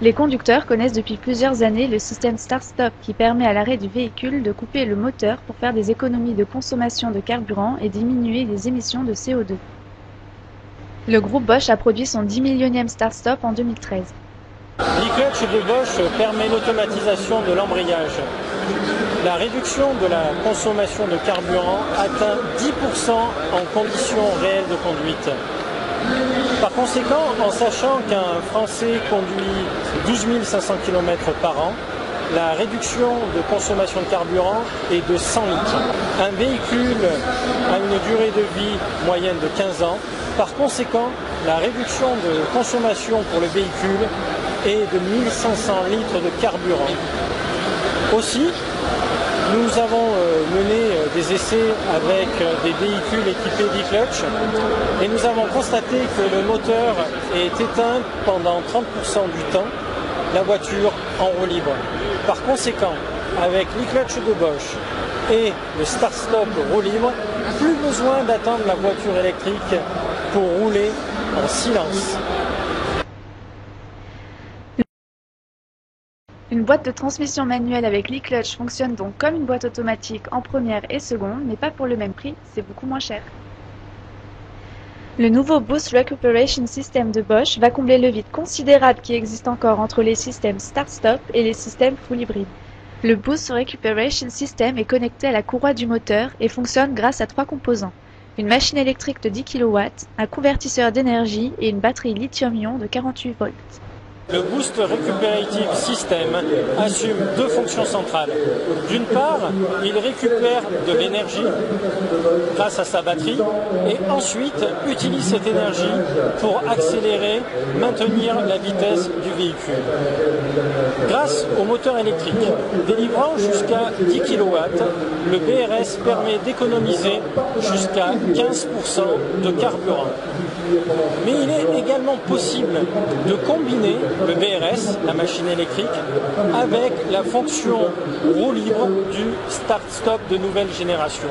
Les conducteurs connaissent depuis plusieurs années le système Start-Stop qui permet à l'arrêt du véhicule de couper le moteur pour faire des économies de consommation de carburant et diminuer les émissions de CO2. Le groupe Bosch a produit son 10 millionième Start-Stop en 2013. L'e-clutch de Bosch permet l'automatisation de l'embrayage. La réduction de la consommation de carburant atteint 10% en conditions réelles de conduite. Par conséquent, en sachant qu'un Français conduit 12 500 km par an, la réduction de consommation de carburant est de 100 litres. Un véhicule a une durée de vie moyenne de 15 ans. Par conséquent, la réduction de consommation pour le véhicule est de 1500 litres de carburant. Aussi, nous avons mené des essais avec des véhicules équipés d'e-clutch et nous avons constaté que le moteur est éteint pendant 30% du temps, la voiture en roue libre. Par conséquent, avec l'e-clutch de Bosch et le Start-Stop roue libre, plus besoin d'attendre la voiture électrique pour rouler en silence. Une boîte de transmission manuelle avec l'e-clutch fonctionne donc comme une boîte automatique en première et seconde, mais pas pour le même prix, c'est beaucoup moins cher. Le nouveau Boost Recuperation System de Bosch va combler le vide considérable qui existe encore entre les systèmes Start-Stop et les systèmes full hybrides. Le Boost Recuperation System est connecté à la courroie du moteur et fonctionne grâce à 3 composants. Une machine électrique de 10 kW, un convertisseur d'énergie et une batterie lithium-ion de 48 volts. Le Boost Recuperative System assume 2 fonctions centrales. D'une part, il récupère de l'énergie grâce à sa batterie et ensuite utilise cette énergie pour accélérer, maintenir la vitesse du véhicule. Grâce au moteur électrique, délivrant jusqu'à 10 kW, le BRS permet d'économiser jusqu'à 15% de carburant. Mais il est également possible de combiner le BRS, la machine électrique, avec la fonction roue libre du Start-Stop de nouvelle génération.